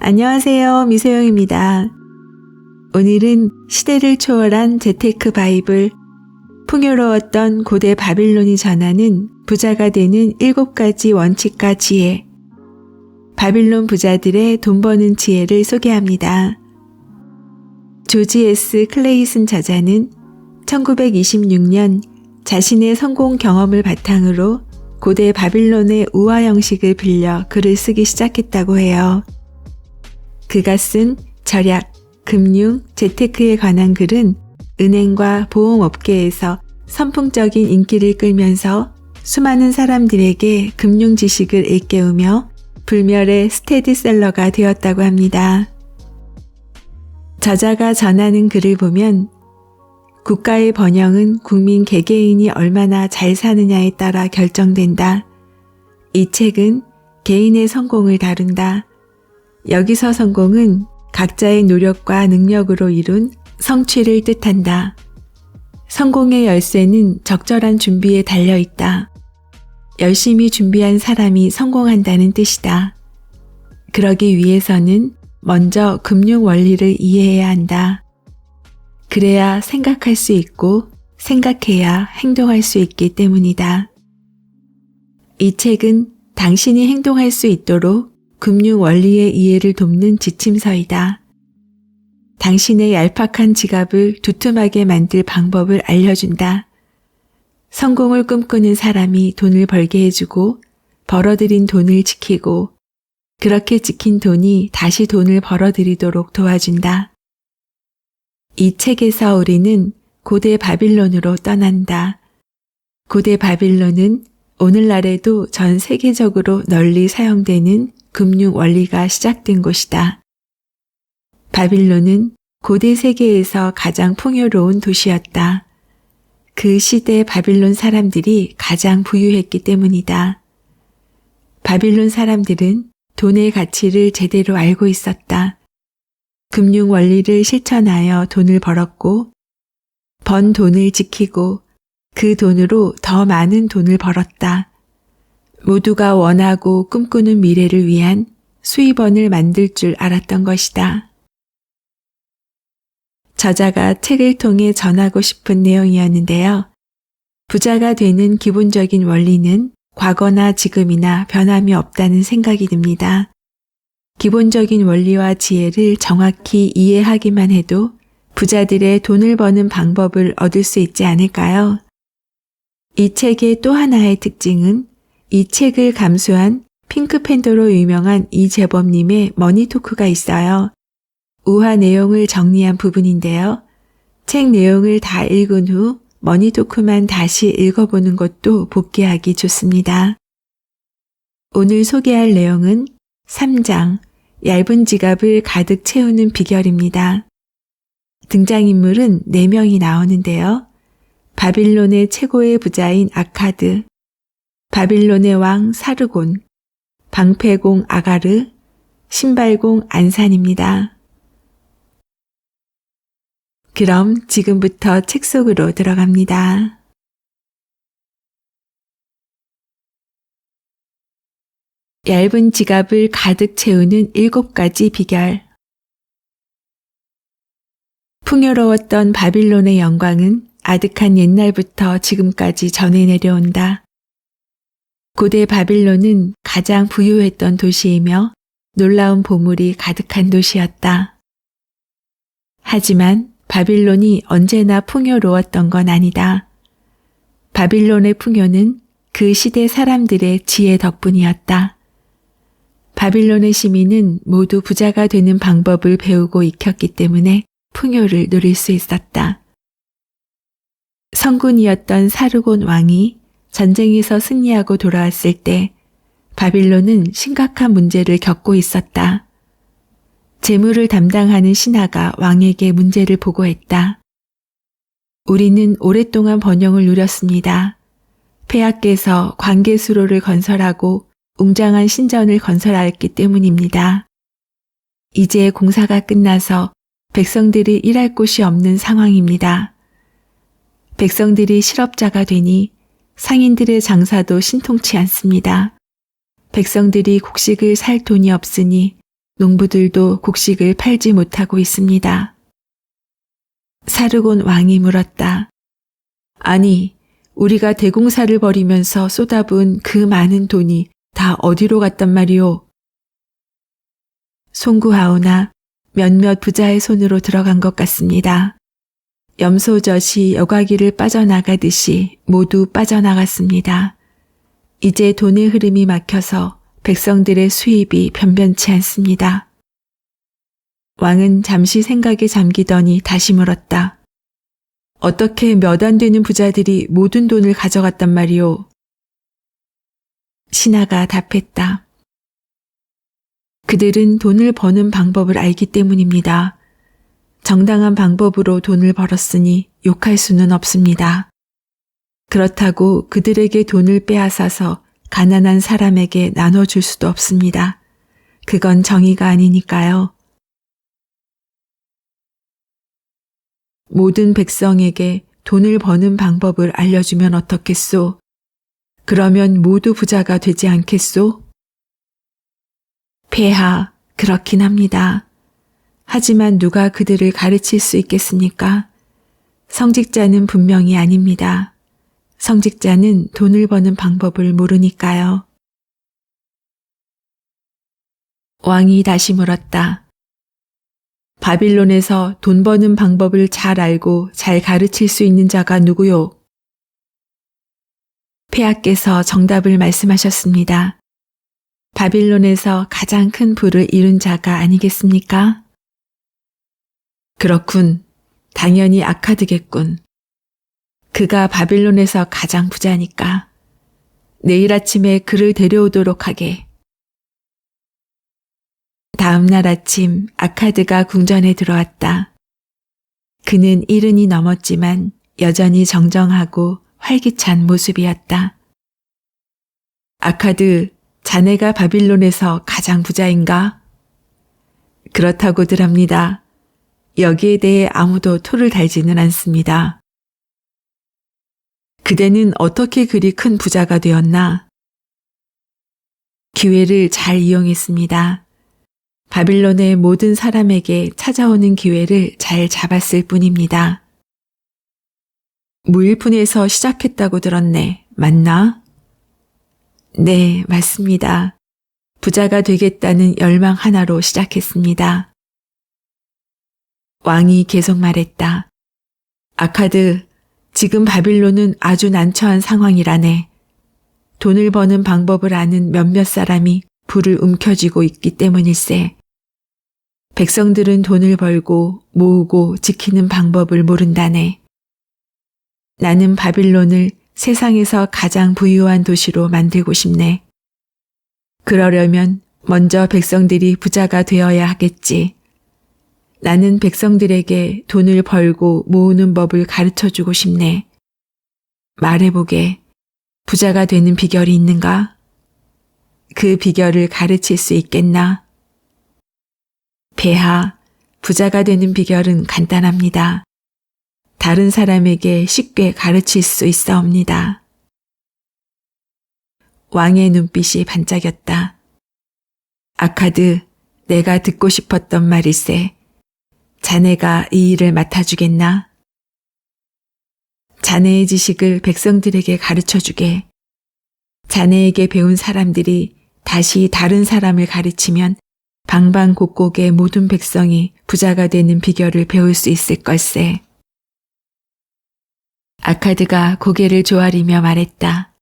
안녕하세요. 미소영입니다. 오늘은 시대를 초월한 재테크 바이블, 풍요로웠던 고대 바빌론이 전하는 부자가 되는 7가지 원칙과 지혜, 바빌론 부자들의 돈 버는 지혜를 소개합니다. 조지 S. 클레이슨 저자는 1926년 자신의 성공 경험을 바탕으로 고대 바빌론의 우화 형식을 빌려 글을 쓰기 시작했다고 해요. 그가 쓴 절약, 금융, 재테크에 관한 글은 은행과 보험업계에서 선풍적인 인기를 끌면서 수많은 사람들에게 금융 지식을 일깨우며 불멸의 스테디셀러가 되었다고 합니다. 저자가 전하는 글을 보면 국가의 번영은 국민 개개인이 얼마나 잘 사느냐에 따라 결정된다. 이 책은 개인의 성공을 다룬다. 여기서 성공은 각자의 노력과 능력으로 이룬 성취를 뜻한다. 성공의 열쇠는 적절한 준비에 달려 있다. 열심히 준비한 사람이 성공한다는 뜻이다. 그러기 위해서는 먼저 금융 원리를 이해해야 한다. 그래야 생각할 수 있고 생각해야 행동할 수 있기 때문이다. 이 책은 당신이 행동할 수 있도록 금융 원리의 이해를 돕는 지침서이다. 당신의 얄팍한 지갑을 두툼하게 만들 방법을 알려준다. 성공을 꿈꾸는 사람이 돈을 벌게 해주고 벌어들인 돈을 지키고 그렇게 지킨 돈이 다시 돈을 벌어들이도록 도와준다. 이 책에서 우리는 고대 바빌론으로 떠난다. 고대 바빌론은 오늘날에도 전 세계적으로 널리 사용되는 금융 원리가 시작된 곳이다. 바빌론은 고대 세계에서 가장 풍요로운 도시였다. 그 시대 바빌론 사람들이 가장 부유했기 때문이다. 바빌론 사람들은 돈의 가치를 제대로 알고 있었다. 금융 원리를 실천하여 돈을 벌었고, 번 돈을 지키고 그 돈으로 더 많은 돈을 벌었다. 모두가 원하고 꿈꾸는 미래를 위한 수입원을 만들 줄 알았던 것이다. 저자가 책을 통해 전하고 싶은 내용이었는데요. 부자가 되는 기본적인 원리는 과거나 지금이나 변함이 없다는 생각이 듭니다. 기본적인 원리와 지혜를 정확히 이해하기만 해도 부자들의 돈을 버는 방법을 얻을 수 있지 않을까요? 이 책의 또 하나의 특징은 이 책을 감수한 핑크팬더로 유명한 이재범님의 머니토크가 있어요. 우화 내용을 정리한 부분인데요. 책 내용을 다 읽은 후 머니토크만 다시 읽어보는 것도 복기하기 좋습니다. 오늘 소개할 내용은 3장, 얇은 지갑을 가득 채우는 비결입니다. 등장인물은 4명이 나오는데요. 바빌론의 최고의 부자인 아카드, 바빌론의 왕 사르곤, 방패공 아가르, 신발공 안산입니다. 그럼 지금부터 책 속으로 들어갑니다. 얇은 지갑을 가득 채우는 7가지 비결. 풍요로웠던 바빌론의 영광은 아득한 옛날부터 지금까지 전해 내려온다. 고대 바빌론은 가장 부유했던 도시이며 놀라운 보물이 가득한 도시였다. 하지만 바빌론이 언제나 풍요로웠던 건 아니다. 바빌론의 풍요는 그 시대 사람들의 지혜 덕분이었다. 바빌론의 시민은 모두 부자가 되는 방법을 배우고 익혔기 때문에 풍요를 누릴 수 있었다. 성군이었던 사르곤 왕이 전쟁에서 승리하고 돌아왔을 때 바빌론은 심각한 문제를 겪고 있었다. 재물을 담당하는 신하가 왕에게 문제를 보고했다. 우리는 오랫동안 번영을 누렸습니다. 폐하께서 관계수로를 건설하고 웅장한 신전을 건설하였기 때문입니다. 이제 공사가 끝나서 백성들이 일할 곳이 없는 상황입니다. 백성들이 실업자가 되니 상인들의 장사도 신통치 않습니다. 백성들이 곡식을 살 돈이 없으니 농부들도 곡식을 팔지 못하고 있습니다. 사르곤 왕이 물었다. 아니, 우리가 대공사를 벌이면서 쏟아부은 그 많은 돈이 다 어디로 갔단 말이오? 송구하오나 몇몇 부자의 손으로 들어간 것 같습니다. 염소젖이 여과기를 빠져나가듯이 모두 빠져나갔습니다. 이제 돈의 흐름이 막혀서 백성들의 수입이 변변치 않습니다. 왕은 잠시 생각에 잠기더니 다시 물었다. 어떻게 몇 안 되는 부자들이 모든 돈을 가져갔단 말이오? 신하가 답했다. 그들은 돈을 버는 방법을 알기 때문입니다. 정당한 방법으로 돈을 벌었으니 욕할 수는 없습니다. 그렇다고 그들에게 돈을 빼앗아서 가난한 사람에게 나눠줄 수도 없습니다. 그건 정의가 아니니까요. 모든 백성에게 돈을 버는 방법을 알려주면 어떻겠소? 그러면 모두 부자가 되지 않겠소? 폐하, 그렇긴 합니다. 하지만 누가 그들을 가르칠 수 있겠습니까? 성직자는 분명히 아닙니다. 성직자는 돈을 버는 방법을 모르니까요. 왕이 다시 물었다. 바빌론에서 돈 버는 방법을 잘 알고 잘 가르칠 수 있는 자가 누구요? 폐하께서 정답을 말씀하셨습니다. 바빌론에서 가장 큰 부를 이룬 자가 아니겠습니까? 그렇군. 당연히 아카드겠군. 그가 바빌론에서 가장 부자니까. 내일 아침에 그를 데려오도록 하게. 다음 날 아침 아카드가 궁전에 들어왔다. 그는 70이 넘었지만 여전히 정정하고 활기찬 모습이었다. 아카드, 자네가 바빌론에서 가장 부자인가? 그렇다고들 합니다. 여기에 대해 아무도 토를 달지는 않습니다. 그대는 어떻게 그리 큰 부자가 되었나? 기회를 잘 이용했습니다. 바빌론의 모든 사람에게 찾아오는 기회를 잘 잡았을 뿐입니다. 무일푼에서 시작했다고 들었네. 맞나? 네, 맞습니다. 부자가 되겠다는 열망 하나로 시작했습니다. 왕이 계속 말했다. 아카드, 지금 바빌론은 아주 난처한 상황이라네. 돈을 버는 방법을 아는 몇몇 사람이 불을 움켜쥐고 있기 때문일세. 백성들은 돈을 벌고 모으고 지키는 방법을 모른다네. 나는 바빌론을 세상에서 가장 부유한 도시로 만들고 싶네. 그러려면 먼저 백성들이 부자가 되어야 하겠지. 나는 백성들에게 돈을 벌고 모으는 법을 가르쳐주고 싶네. 말해보게. 부자가 되는 비결이 있는가? 그 비결을 가르칠 수 있겠나? 폐하, 부자가 되는 비결은 간단합니다. 다른 사람에게 쉽게 가르칠 수 있사옵니다. 왕의 눈빛이 반짝였다. 아카드, 내가 듣고 싶었던 말일세. 자네가 이 일을 맡아주겠나? 자네의 지식을 백성들에게 가르쳐주게. 자네에게 배운 사람들이 다시 다른 사람을 가르치면 방방곡곡의 모든 백성이 부자가 되는 비결을 배울 수 있을 걸세. 아카드가 고개를 조아리며 말했다.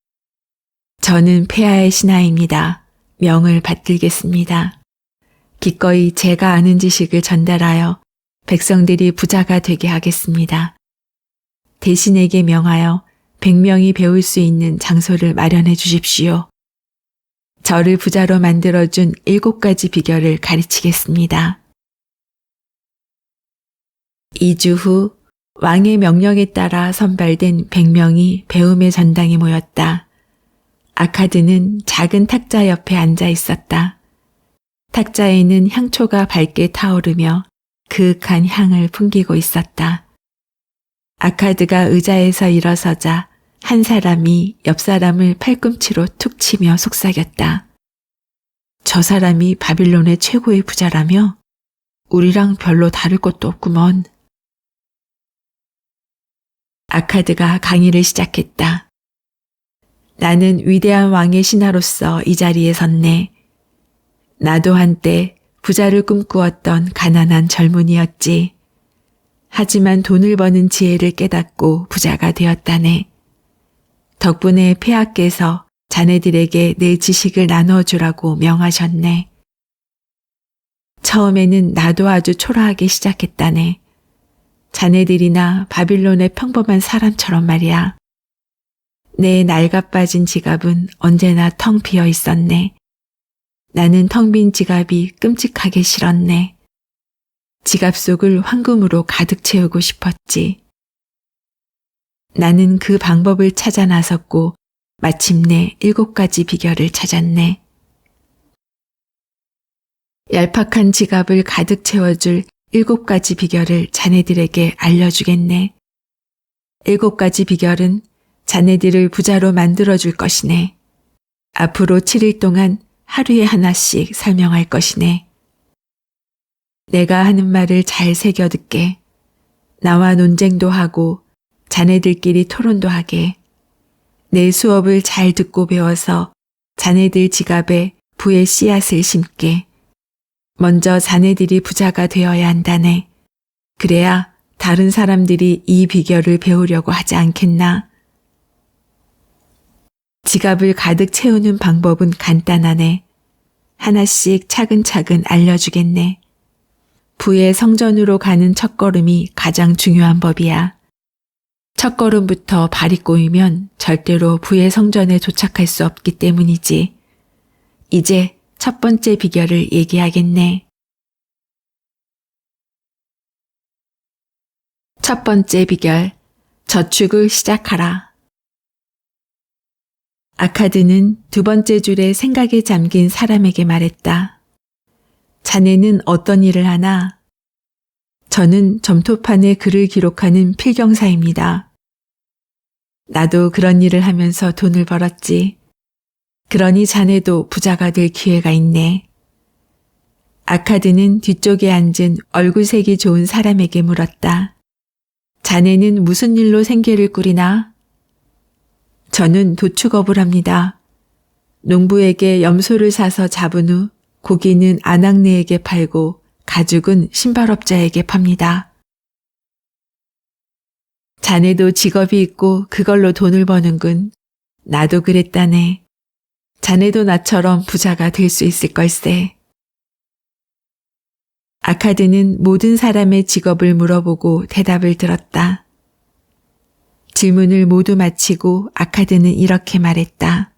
저는 폐하의 신하입니다. 명을 받들겠습니다. 기꺼이 제가 아는 지식을 전달하여 백성들이 부자가 되게 하겠습니다. 대신에게 명하여 100명이 배울 수 있는 장소를 마련해 주십시오. 저를 부자로 만들어준 7가지 비결을 가르치겠습니다. 2주 후 왕의 명령에 따라 선발된 100명이 배움의 전당에 모였다. 아카드는 작은 탁자 옆에 앉아 있었다. 탁자에는 향초가 밝게 타오르며 그윽한 향을 풍기고 있었다. 아카드가 의자에서 일어서자 한 사람이 옆 사람을 팔꿈치로 툭 치며 속삭였다. 저 사람이 바빌론의 최고의 부자라며? 우리랑 별로 다를 것도 없구먼. 아카드가 강의를 시작했다. 나는 위대한 왕의 신하로서 이 자리에 섰네. 나도 한때 부자를 꿈꾸었던 가난한 젊은이였지. 하지만 돈을 버는 지혜를 깨닫고 부자가 되었다네. 덕분에 폐하께서 자네들에게 내 지식을 나눠주라고 명하셨네. 처음에는 나도 아주 초라하게 시작했다네. 자네들이나 바빌론의 평범한 사람처럼 말이야. 내 낡아빠진 지갑은 언제나 텅 비어 있었네. 나는 텅 빈 지갑이 끔찍하게 싫었네. 지갑 속을 황금으로 가득 채우고 싶었지. 나는 그 방법을 찾아 나섰고 마침내 7가지 비결을 찾았네. 얄팍한 지갑을 가득 채워줄 7가지 비결을 자네들에게 알려주겠네. 7가지 비결은 자네들을 부자로 만들어줄 것이네. 앞으로 7일 동안 하루에 하나씩 설명할 것이네. 내가 하는 말을 잘 새겨 듣게. 나와 논쟁도 하고 자네들끼리 토론도 하게. 내 수업을 잘 듣고 배워서 자네들 지갑에 부의 씨앗을 심게. 먼저 자네들이 부자가 되어야 한다네. 그래야 다른 사람들이 이 비결을 배우려고 하지 않겠나? 지갑을 가득 채우는 방법은 간단하네. 하나씩 차근차근 알려주겠네. 부의 성전으로 가는 첫걸음이 가장 중요한 법이야. 첫걸음부터 발이 꼬이면 절대로 부의 성전에 도착할 수 없기 때문이지. 이제 첫 번째 비결을 얘기하겠네. 첫 번째 비결, 저축을 시작하라. 아카드는 두 번째 줄에 생각에 잠긴 사람에게 말했다. 자네는 어떤 일을 하나? 저는 점토판에 글을 기록하는 필경사입니다. 나도 그런 일을 하면서 돈을 벌었지. 그러니 자네도 부자가 될 기회가 있네. 아카드는 뒤쪽에 앉은 얼굴색이 좋은 사람에게 물었다. 자네는 무슨 일로 생계를 꾸리나? 저는 도축업을 합니다. 농부에게 염소를 사서 잡은 후 고기는 아낙네에게 팔고 가죽은 신발업자에게 팝니다. 자네도 직업이 있고 그걸로 돈을 버는군. 나도 그랬다네. 자네도 나처럼 부자가 될 수 있을 걸세. 아카드는 모든 사람의 직업을 물어보고 대답을 들었다. 질문을 모두 마치고 아카드는 이렇게 말했다.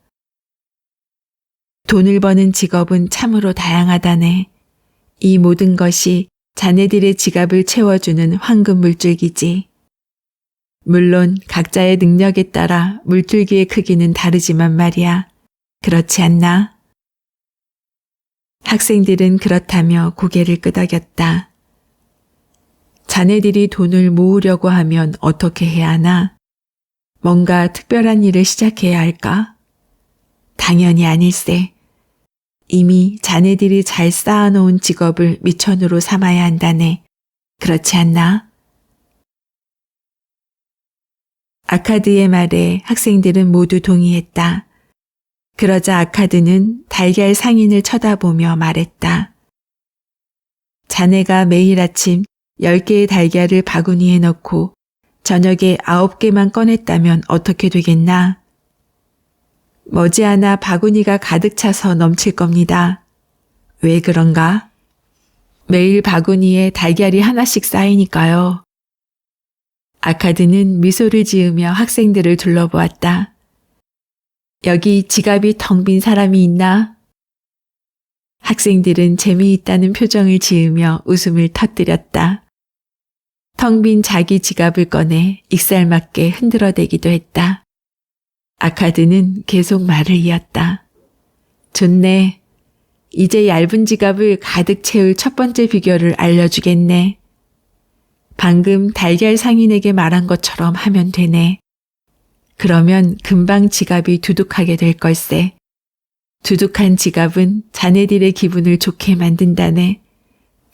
돈을 버는 직업은 참으로 다양하다네. 이 모든 것이 자네들의 지갑을 채워주는 황금 물줄기지. 물론 각자의 능력에 따라 물줄기의 크기는 다르지만 말이야. 그렇지 않나? 학생들은 그렇다며 고개를 끄덕였다. 자네들이 돈을 모으려고 하면 어떻게 해야 하나? 뭔가 특별한 일을 시작해야 할까? 당연히 아닐세. 이미 자네들이 잘 쌓아놓은 직업을 미천으로 삼아야 한다네. 그렇지 않나? 아카드의 말에 학생들은 모두 동의했다. 그러자 아카드는 달걀 상인을 쳐다보며 말했다. 자네가 매일 아침 10개의 달걀을 바구니에 넣고 저녁에 9개만 꺼냈다면 어떻게 되겠나? 머지않아 바구니가 가득 차서 넘칠 겁니다. 왜 그런가? 매일 바구니에 달걀이 하나씩 쌓이니까요. 아카드는 미소를 지으며 학생들을 둘러보았다. 여기 지갑이 텅 빈 사람이 있나? 학생들은 재미있다는 표정을 지으며 웃음을 터뜨렸다. 텅 빈 자기 지갑을 꺼내 익살맞게 흔들어대기도 했다. 아카드는 계속 말을 이었다. 좋네. 이제 얇은 지갑을 가득 채울 첫 번째 비결을 알려주겠네. 방금 달걀 상인에게 말한 것처럼 하면 되네. 그러면 금방 지갑이 두둑하게 될 걸세. 두둑한 지갑은 자네들의 기분을 좋게 만든다네.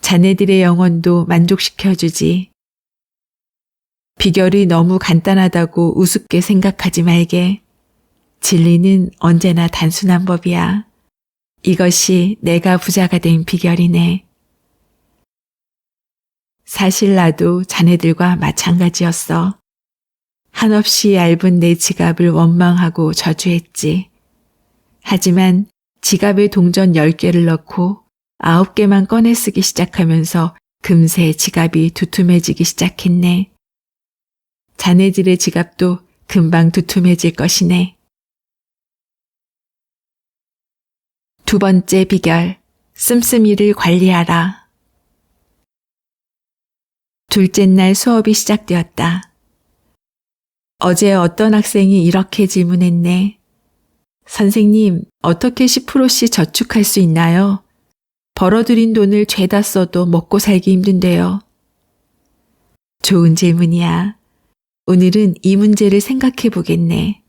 자네들의 영혼도 만족시켜주지. 비결이 너무 간단하다고 우습게 생각하지 말게. 진리는 언제나 단순한 법이야. 이것이 내가 부자가 된 비결이네. 사실 나도 자네들과 마찬가지였어. 한없이 얇은 내 지갑을 원망하고 저주했지. 하지만 지갑에 동전 10개를 넣고 9개만 꺼내 쓰기 시작하면서 금세 지갑이 두툼해지기 시작했네. 자네들의 지갑도 금방 두툼해질 것이네. 두 번째 비결, 씀씀이를 관리하라. 둘째 날 수업이 시작되었다. 어제 어떤 학생이 이렇게 질문했네. 선생님, 어떻게 10%씩 저축할 수 있나요? 벌어들인 돈을 죄다 써도 먹고 살기 힘든데요. 좋은 질문이야. 오늘은 이 문제를 생각해 보겠네.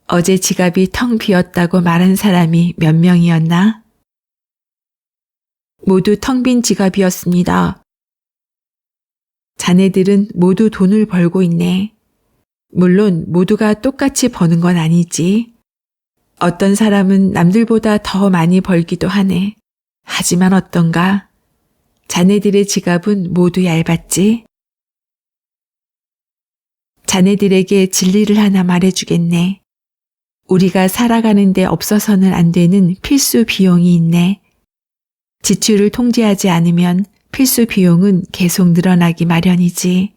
어제 지갑이 텅 비었다고 말한 사람이 몇 명이었나? 모두 텅 빈 지갑이었습니다. 자네들은 모두 돈을 벌고 있네. 물론 모두가 똑같이 버는 건 아니지. 어떤 사람은 남들보다 더 많이 벌기도 하네. 하지만 어떤가? 자네들의 지갑은 모두 얇았지? 자네들에게 진리를 하나 말해주겠네. 우리가 살아가는데 없어서는 안 되는 필수 비용이 있네. 지출을 통제하지 않으면 필수 비용은 계속 늘어나기 마련이지.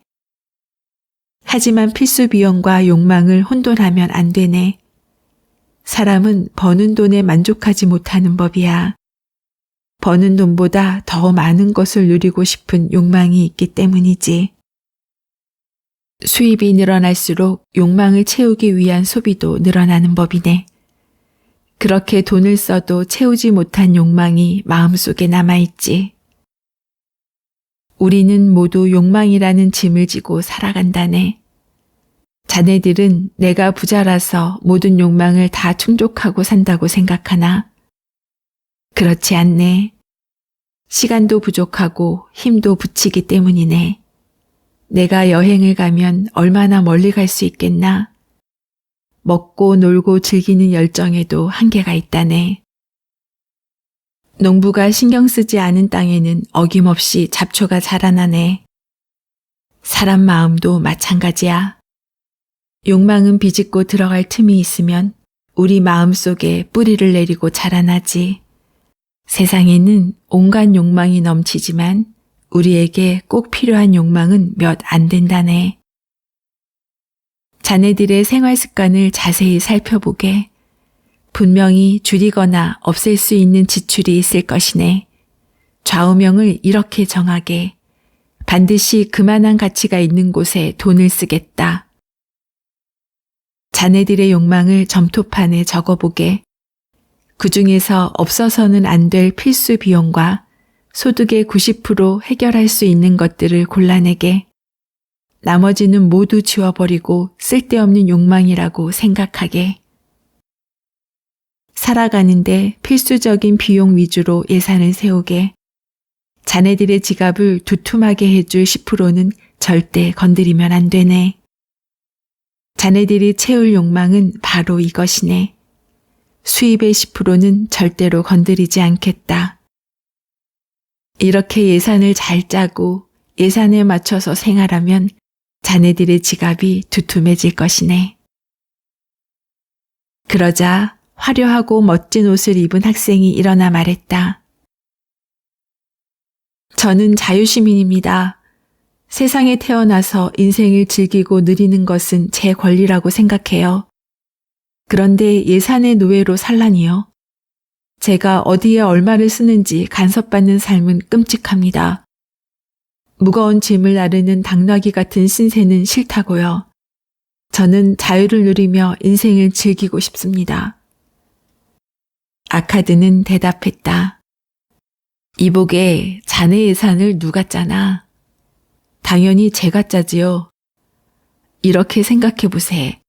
하지만 필수 비용과 욕망을 혼돈하면 안 되네. 사람은 버는 돈에 만족하지 못하는 법이야. 버는 돈보다 더 많은 것을 누리고 싶은 욕망이 있기 때문이지. 수입이 늘어날수록 욕망을 채우기 위한 소비도 늘어나는 법이네. 그렇게 돈을 써도 채우지 못한 욕망이 마음속에 남아있지. 우리는 모두 욕망이라는 짐을 지고 살아간다네. 자네들은 내가 부자라서 모든 욕망을 다 충족하고 산다고 생각하나? 그렇지 않네. 시간도 부족하고 힘도 부치기 때문이네. 내가 여행을 가면 얼마나 멀리 갈 수 있겠나? 먹고 놀고 즐기는 열정에도 한계가 있다네. 농부가 신경 쓰지 않은 땅에는 어김없이 잡초가 자라나네. 사람 마음도 마찬가지야. 욕망은 비집고 들어갈 틈이 있으면 우리 마음 속에 뿌리를 내리고 자라나지. 세상에는 온갖 욕망이 넘치지만 우리에게 꼭 필요한 욕망은 몇 안 된다네. 자네들의 생활 습관을 자세히 살펴보게. 분명히 줄이거나 없앨 수 있는 지출이 있을 것이네. 좌우명을 이렇게 정하게. 반드시 그만한 가치가 있는 곳에 돈을 쓰겠다. 자네들의 욕망을 점토판에 적어보게. 그 중에서 없어서는 안 될 필수 비용과 소득의 90% 해결할 수 있는 것들을 골라내게. 나머지는 모두 지워버리고 쓸데없는 욕망이라고 생각하게. 살아가는데 필수적인 비용 위주로 예산을 세우게. 자네들의 지갑을 두툼하게 해줄 10%는 절대 건드리면 안 되네. 자네들이 채울 욕망은 바로 이것이네. 수입의 10%는 절대로 건드리지 않겠다. 이렇게 예산을 잘 짜고 예산에 맞춰서 생활하면 자네들의 지갑이 두툼해질 것이네. 그러자 화려하고 멋진 옷을 입은 학생이 일어나 말했다. 저는 자유시민입니다. 세상에 태어나서 인생을 즐기고 누리는 것은 제 권리라고 생각해요. 그런데 예산의 노예로 살라니요. 제가 어디에 얼마를 쓰는지 간섭받는 삶은 끔찍합니다. 무거운 짐을 나르는 당나귀 같은 신세는 싫다고요. 저는 자유를 누리며 인생을 즐기고 싶습니다. 아카드는 대답했다. 이복에 자네 예산을 누가 짜나? 당연히 제가 짜지요. 이렇게 생각해 보세.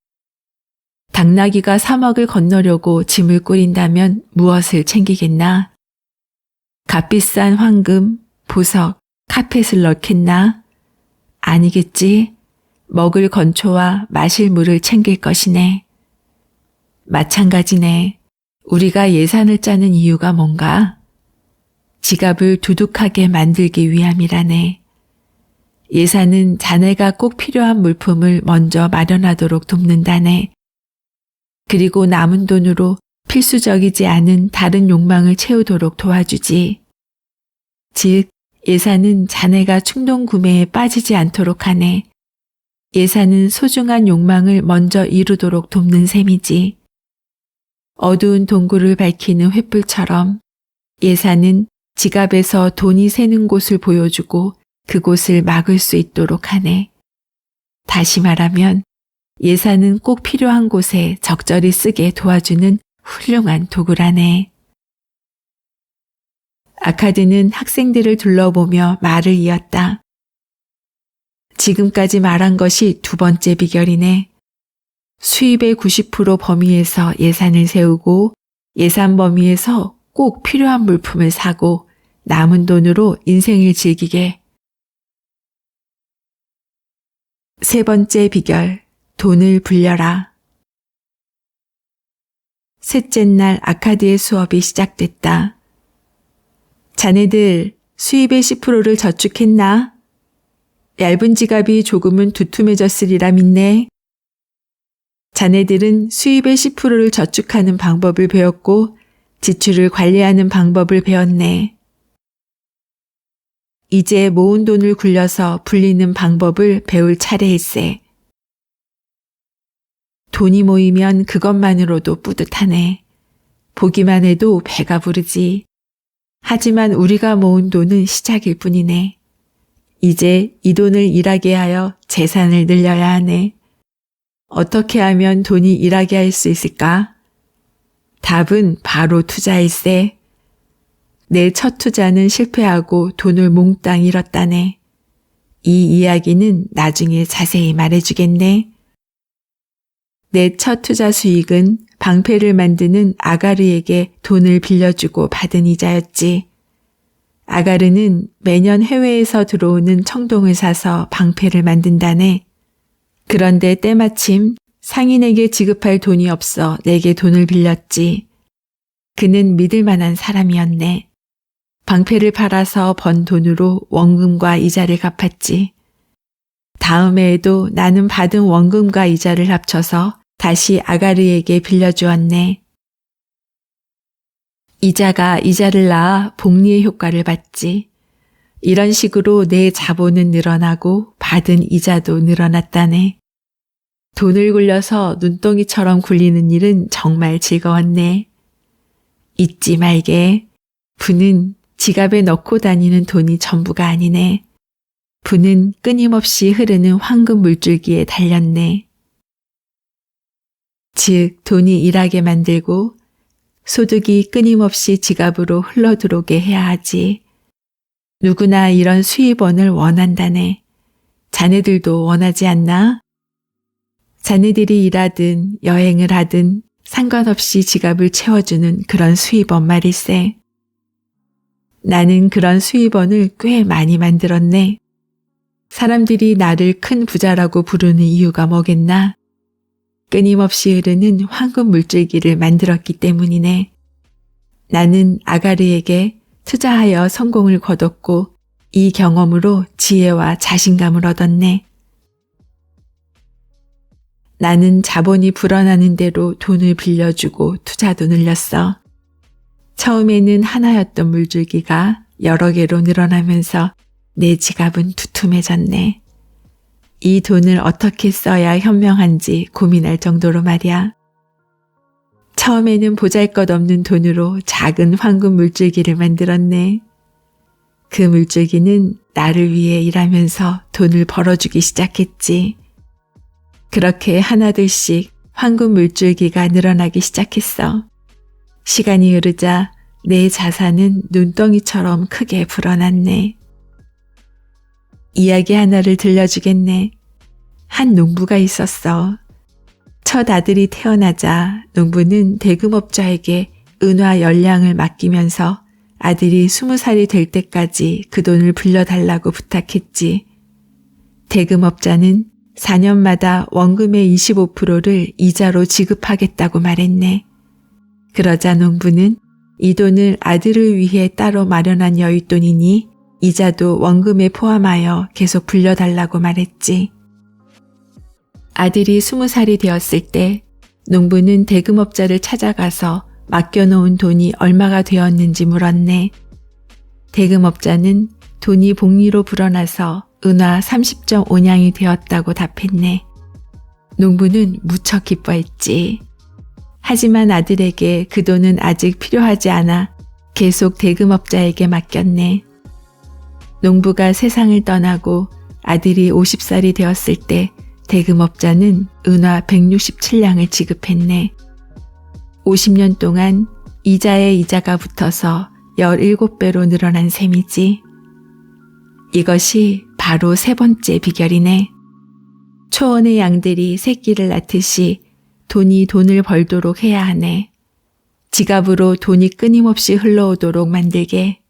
당나귀가 사막을 건너려고 짐을 꾸린다면 무엇을 챙기겠나? 값비싼 황금, 보석, 카펫을 넣겠나? 아니겠지. 먹을 건초와 마실 물을 챙길 것이네. 마찬가지네. 우리가 예산을 짜는 이유가 뭔가? 지갑을 두둑하게 만들기 위함이라네. 예산은 자네가 꼭 필요한 물품을 먼저 마련하도록 돕는다네. 그리고 남은 돈으로 필수적이지 않은 다른 욕망을 채우도록 도와주지. 즉, 예산은 자네가 충동 구매에 빠지지 않도록 하네. 예산은 소중한 욕망을 먼저 이루도록 돕는 셈이지. 어두운 동굴을 밝히는 횃불처럼 예산은 지갑에서 돈이 새는 곳을 보여주고 그곳을 막을 수 있도록 하네. 다시 말하면 예산은 꼭 필요한 곳에 적절히 쓰게 도와주는 훌륭한 도구라네. 아카드는 학생들을 둘러보며 말을 이었다. 지금까지 말한 것이 두 번째 비결이네. 수입의 90% 범위에서 예산을 세우고 예산 범위에서 꼭 필요한 물품을 사고 남은 돈으로 인생을 즐기게. 세 번째 비결, 돈을 불려라. 셋째 날 아카드의 수업이 시작됐다. 자네들 수입의 10%를 저축했나? 얇은 지갑이 조금은 두툼해졌으리라 믿네. 자네들은 수입의 10%를 저축하는 방법을 배웠고 지출을 관리하는 방법을 배웠네. 이제 모은 돈을 굴려서 불리는 방법을 배울 차례일세. 돈이 모이면 그것만으로도 뿌듯하네. 보기만 해도 배가 부르지. 하지만 우리가 모은 돈은 시작일 뿐이네. 이제 이 돈을 일하게 하여 재산을 늘려야 하네. 어떻게 하면 돈이 일하게 할 수 있을까? 답은 바로 투자일세. 내 첫 투자는 실패하고 돈을 몽땅 잃었다네. 이 이야기는 나중에 자세히 말해주겠네. 내 첫 투자 수익은 방패를 만드는 아가르에게 돈을 빌려주고 받은 이자였지. 아가르는 매년 해외에서 들어오는 청동을 사서 방패를 만든다네. 그런데 때마침 상인에게 지급할 돈이 없어 내게 돈을 빌렸지. 그는 믿을 만한 사람이었네. 방패를 팔아서 번 돈으로 원금과 이자를 갚았지. 다음 해에도 나는 받은 원금과 이자를 합쳐서 다시 아가르에게 빌려주었네. 이자가 이자를 낳아 복리의 효과를 받지. 이런 식으로 내 자본은 늘어나고 받은 이자도 늘어났다네. 돈을 굴려서 눈덩이처럼 굴리는 일은 정말 즐거웠네. 잊지 말게. 부는 지갑에 넣고 다니는 돈이 전부가 아니네. 부는 끊임없이 흐르는 황금 물줄기에 달렸네. 즉, 돈이 일하게 만들고 소득이 끊임없이 지갑으로 흘러들어오게 해야 하지. 누구나 이런 수입원을 원한다네. 자네들도 원하지 않나? 자네들이 일하든 여행을 하든 상관없이 지갑을 채워주는 그런 수입원 말일세. 나는 그런 수입원을 꽤 많이 만들었네. 사람들이 나를 큰 부자라고 부르는 이유가 뭐겠나? 끊임없이 흐르는 황금 물줄기를 만들었기 때문이네. 나는 아가르에게 투자하여 성공을 거뒀고 이 경험으로 지혜와 자신감을 얻었네. 나는 자본이 불어나는 대로 돈을 빌려주고 투자도 늘렸어. 처음에는 하나였던 물줄기가 여러 개로 늘어나면서 내 지갑은 두툼해졌네. 이 돈을 어떻게 써야 현명한지 고민할 정도로 말이야. 처음에는 보잘것없는 돈으로 작은 황금 물줄기를 만들었네. 그 물줄기는 나를 위해 일하면서 돈을 벌어주기 시작했지. 그렇게 하나둘씩 황금 물줄기가 늘어나기 시작했어. 시간이 흐르자 내 자산은 눈덩이처럼 크게 불어났네. 이야기 하나를 들려주겠네. 한 농부가 있었어. 첫 아들이 태어나자 농부는 대금업자에게 은화 10량을 맡기면서 아들이 20살이 될 때까지 그 돈을 불려달라고 부탁했지. 대금업자는 4년마다 원금의 25%를 이자로 지급하겠다고 말했네. 그러자 농부는 이 돈을 아들을 위해 따로 마련한 여윳돈이니 이자도 원금에 포함하여 계속 불려달라고 말했지. 아들이 20살이 되었을 때 농부는 대금업자를 찾아가서 맡겨놓은 돈이 얼마가 되었는지 물었네. 대금업자는 돈이 복리로 불어나서 은화 30.5냥이 되었다고 답했네. 농부는 무척 기뻐했지. 하지만 아들에게 그 돈은 아직 필요하지 않아 계속 대금업자에게 맡겼네. 농부가 세상을 떠나고 아들이 50살이 되었을 때 대금업자는 은화 167냥을 지급했네. 50년 동안 이자에 이자가 붙어서 17배로 늘어난 셈이지. 이것이 바로 세 번째 비결이네. 초원의 양들이 새끼를 낳듯이 돈이 돈을 벌도록 해야 하네. 지갑으로 돈이 끊임없이 흘러오도록 만들게